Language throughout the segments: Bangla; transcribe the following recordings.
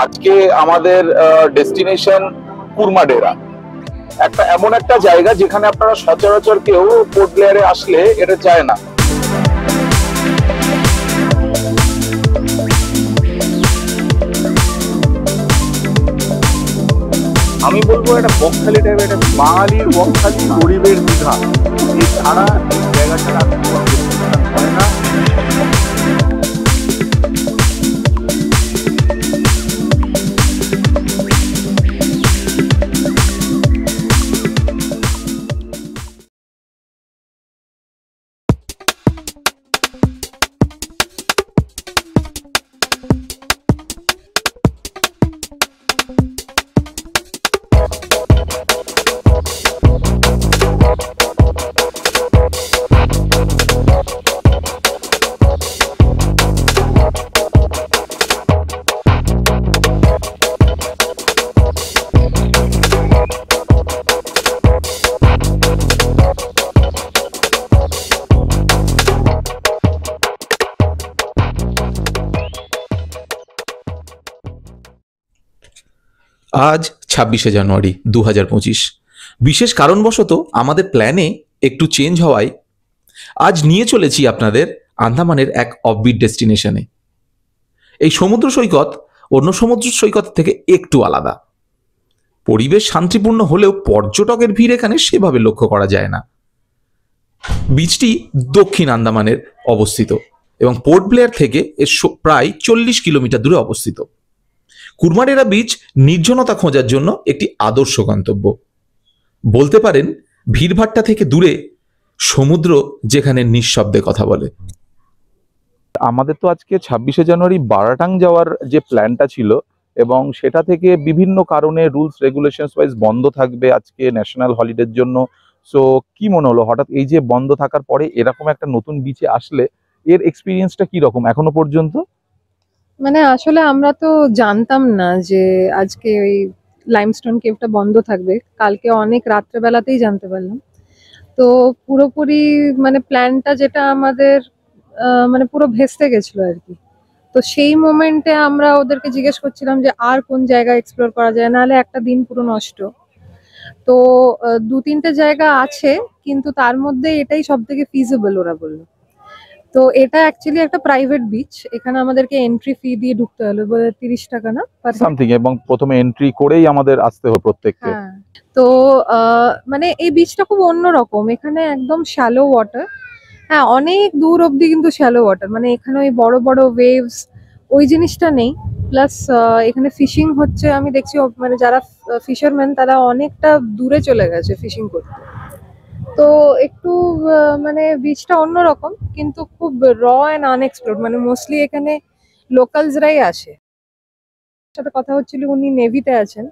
আজকে আমাদের ডেস্টিনেশন কুরমাডেরা, একটা এমন একটা জায়গা যেখানে আপনারা সচরাচর কেউ পোর্ট ব্লেয়ারে আসলে এটা চায় না। আমি বলবো এটা বকখালি টাইপের, এটা বাঙালির বকখালি, গরিবের দীঘা। এছাড়া এই জায়গাটা হয় না। আজ 26শে জানুয়ারি 2025। বিশেষ কারণবশত আমাদের প্ল্যানে একটু চেঞ্জ হওয়ায় আজ নিয়ে চলেছি আপনাদের আন্দামানের এক অফবিট ডেস্টিনেশনে। এই সমুদ্র সৈকত অন্য সমুদ্র সৈকত থেকে একটু আলাদা। পরিবেশ শান্তিপূর্ণ হলেও পর্যটকের ভিড় এখানে সেভাবে লক্ষ্য করা যায় না। বিচটি দক্ষিণ আন্দামানের অবস্থিত এবং পোর্ট ব্লেয়ার থেকে এর প্রায় 40 কিলোমিটার দূরে অবস্থিত। কুরমাডেরা বিচ নির্জনতা খোঁজার জন্য একটি আদর্শ গন্তব্য। বলতে পারেন ভিড়ভাট্টা থেকে দূরে সমুদ্র যেখানে নিঃশব্দে কথা বলে। আমাদের তো আজকে 26শে জানুয়ারি বারাটাং যাওয়ার যে প্ল্যানটা ছিল, এবং সেটা থেকে বিভিন্ন কারণে রুলস রেগুলেশনস ওয়াইজ বন্ধ থাকবে আজকে ন্যাশনাল হলিডের জন্য। সো কি মনে হলো হঠাৎ এই যে বন্ধ থাকার পরে এরকম একটা নতুন বিচে আসলে এর এক্সপিরিয়েন্সটা কি রকম এখনো পর্যন্ত? মানে আসলে আমরা তো জানতাম না যে আজকে ওই লাইমস্টোন কেভটা বন্ধ থাকবে। কালকে অনেক রাত্রেবেলাতেই জানতে পারলাম। তো পুরোপুরি মানে প্ল্যানটা যেটা আমাদের মানে পুরো ভেস্তে গেছিল আর কি। তো সেই মোমেন্টে আমরা ওদেরকে জিজ্ঞেস করছিলাম যে আর কোন জায়গা এক্সপ্লোর করা যায়, নাহলে একটা দিন পুরো নষ্ট। তো 2-3টে জায়গা আছে, কিন্তু তার মধ্যে এটাই সব থেকে ফিজিবল ওরা বললো। তো এটা অ্যাকচুয়ালি একটা প্রাইভেট বিচ। এখানে আমাদেরকে এন্ট্রি ফি দিয়ে ঢুকতে হলো 30 টাকা না সামথিং, এবং প্রথমে এন্ট্রি করেই আমাদের আসতে হবে প্রত্যেককে। হ্যাঁ। তো মানে এই বিচটা খুব অন্যরকম। এখানে একদম শ্যালো ওয়াটার। হ্যাঁ, অনেক দূর অব্দি কিন্তু শ্যালো ওয়াটার, মানে এখানে ওই বড় বড় ওয়েভস ওই জিনিসটা নেই। প্লাস এখানে ফিশিং হচ্ছে, আমি দেখছি মানে যারা ফিশারম্যান তারা অনেকটা দূরে চলে গেছে ফিশিং করতে। তো একটু মানে বিচটা অন্যরকম, কিন্তু খুব র অ্যান্ড আনএক্সপ্লোর্ড। মানে মোস্টলি এখানে লোকালসরাই আসে। সাথে কথা হচ্ছিল, উনি নেভিতে আছেন,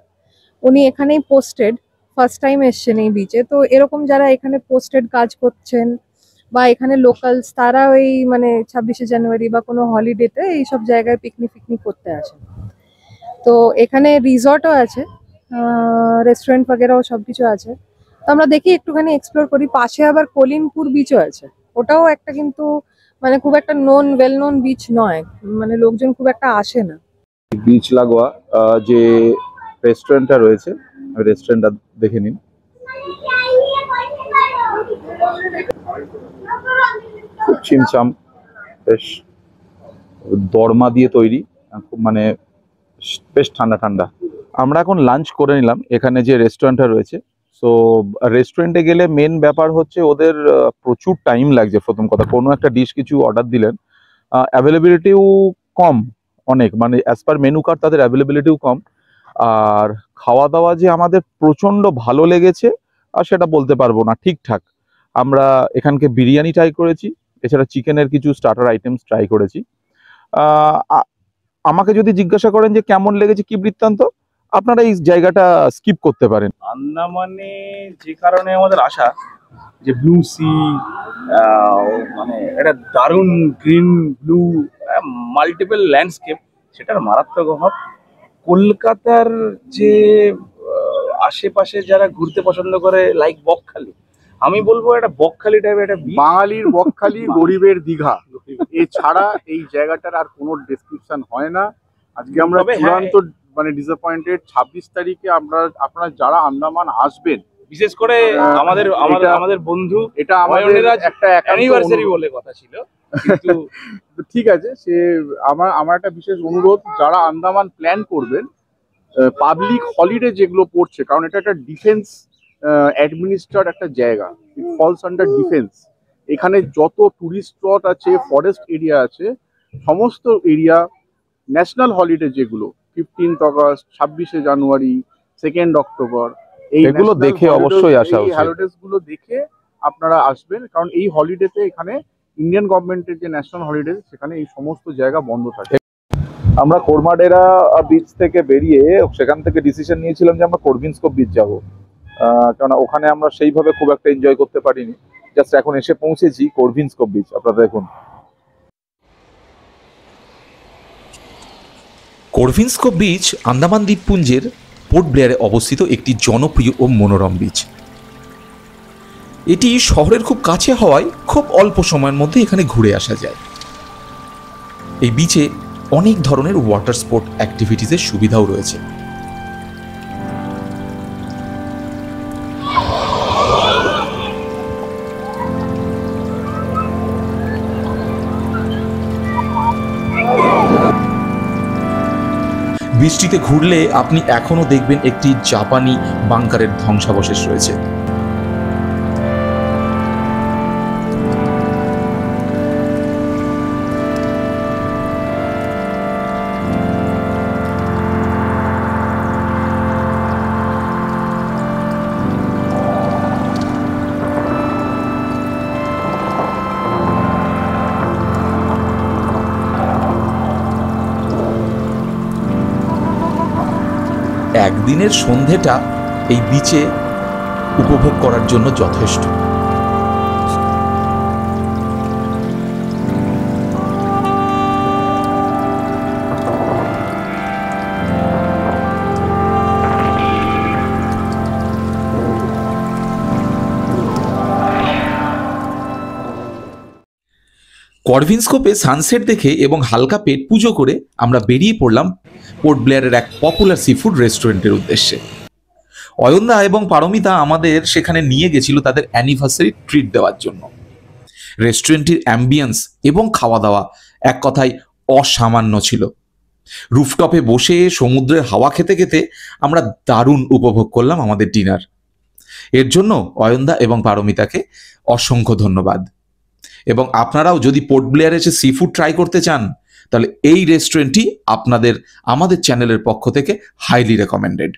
উনি এখানেই পোস্টেড, ফার্স্ট টাইম এসছেন এই বিচে। তো এরকম যারা এখানে পোস্টেড কাজ করছেন বা এখানে লোকালস, তারা ওই মানে 26শে জানুয়ারি বা কোনো হলিডেতে এইসব জায়গায় পিকনিক করতে আসেন। তো এখানে রিসর্টও আছে, রেস্টুরেন্ট বগেরাও সবকিছু আছে। তো আমরা দেখি একটুখানি এক্সপ্লোর করি। পাশে আবার কলিনপুর বিচও আছে, ওটাও একটা কিন্তু মানে খুব একটা ওয়েল নোন বিচ নয়, মানে লোকজন খুব একটা আসে না। বিচ লাগোয়া যে রেস্টুরেন্টটা রয়েছে, রেস্টুরেন্টটা দেখে নিন। খুব ছিমছাম, বেশ দরমা দিয়ে তৈরি, খুব মানে বেশ ঠান্ডা ঠান্ডা। আমরা এখন লাঞ্চ করে নিলাম এখানে যে রেস্টুরেন্টটা রয়েছে। সো রেস্টুরেন্টে গেলে মেন ব্যাপার হচ্ছে ওদের প্রচুর টাইম লাগছে। প্রথম কথা, কোনো একটা ডিশ কিছু অর্ডার দিলেন, অ্যাভেলেবিলিটিও কম অনেক, মানে অ্যাজ পার মেনু কার্ড তাদের অ্যাভেলেবিলিটিও কম। আর খাওয়া দাওয়া যে আমাদের প্রচণ্ড ভালো লেগেছে আর সেটা বলতে পারবো না, ঠিকঠাক। আমরা এখানকে বিরিয়ানি ট্রাই করেছি, এছাড়া চিকেনের কিছু স্টার্টার আইটেমস ট্রাই করেছি। আমাকে যদি জিজ্ঞাসা করেন যে কেমন লেগেছে কি বৃত্তান্ত, আপনারা এই জায়গাটা স্কিপ করতে পারেন। আন্দামানে যে কারণে আমাদের আশা, যে ব্লু সি, মানে একটা দারুণ গ্রিন ব্লু মাল্টিপল ল্যান্ডস্কেপ, সেটার মারাত্মক অভাব। কলকাতার যে আশেপাশে যারা ঘুরতে পছন্দ করে, লাইক বকখালি, আমি বলবো এটা বকখালি টাইপের একটা বাঙালির বকখালি, গরিবের দীঘা। এছাড়া এই জায়গাটার আর কোনো ডেসক্রিপশন হয় না। আজকে আমরা চূড়ান্ত মানে ডিসঅ্যাপয়েন্টেড। 26 তারিখে আপনারা যারা আন্দামান আসবেন, বিশেষ করে আমাদের আমাদের বন্ধু এটা আমাদের অয়নিরাজ একটা অ্যানিভার্সারি বলে কথা ছিল, কিন্তু ঠিক আছে, সে আমার একটা বিশেষ অনুরোধ, যারা আন্দামান প্ল্যান করবেন, পাবলিক হলিডে যেগুলো পড়ছে, কারণ এটা একটা ডিফেন্স অ্যাডমিনিস্ট্রেট একটা জায়গা, ইট ফলস আন্ডার ডিফেন্স। এখানে যত টুরিস্ট স্পট আছে, ফরেস্ট এরিয়া আছে, সমস্ত এরিয়া ন্যাশনাল হলিডে যেগুলো 15th অগস্ট, 26শে জানুয়ারি, 2nd অক্টোবর, এগুলো দেখে অবশ্যই আসা উচিত। হলিডেজ গুলো দেখে আপনারা আসবেন, কারণ এই হলিডেতে এখানে ইন্ডিয়ান গভর্নমেন্টের যে ন্যাশনাল হলিডে, সেখানে এই সমস্ত জায়গা বন্ধ থাকে। আমরা কোরমাডেরা বিচ থেকে বেরিয়ে সেখান থেকে ডিসিশন নিয়েছিলাম যে আমরা করভিনস্কোপ বিচ যাব, কারণ ওখানে আমরা সেইভাবে খুব একটা এনজয় করতে পারিনি। জাস্ট এখন এসে পৌঁছেছি করভিনস্কোপ বিচ, আপনারা দেখুন। করভিনস্কোপ বিচ আন্দামান দ্বীপপুঞ্জের পোর্ট ব্লেয়ারে অবস্থিত একটি জনপ্রিয় ও মনোরম বিচ। এটি শহরের খুব কাছে হওয়ায় খুব অল্প সময়ের মধ্যে এখানে ঘুরে আসা যায়। এই বিচে অনেক ধরনের ওয়াটার স্পোর্ট অ্যাক্টিভিটিসের সুবিধাও রয়েছে। বৃষ্টিতে ঘুরলে আপনি এখনো দেখবেন একটি জাপানি বাংকারের ধ্বংসাবশেষ রয়েছে। একদিনের সন্ধেটা এই বিচে উপভোগ করার জন্য যথেষ্ট। করভিনস্কোপে সানসেট দেখে এবং হালকা পেট পুজো করে আমরা বেরিয়ে পড়লাম পোর্ট ব্লেয়ারের এক পপুলার সিফুড রেস্টুরেন্টের উদ্দেশ্যে। অয়নদা এবং পারমিতা আমাদের সেখানে নিয়ে গেছিল তাদের অ্যানিভার্সারি ট্রিট দেওয়ার জন্য। রেস্টুরেন্টের অ্যাম্বিয়েন্স এবং খাওয়া দাওয়া এক কথায় অসামান্য ছিল। রুফটপে বসে সমুদ্রের হাওয়া খেতে খেতে আমরা দারুণ উপভোগ করলাম আমাদের ডিনার। এর জন্য অয়নদা এবং পারমিতাকে অসংখ্য ধন্যবাদ। এবং আপনারাও যদি পোর্ট ব্লেয়ারে এসে সি ফুড ট্রাই করতে চান, তাহলে এই রেস্টুরেন্টটি আমাদের চ্যানেলের পক্ষ থেকে হাইলি রেকমেন্ডেড।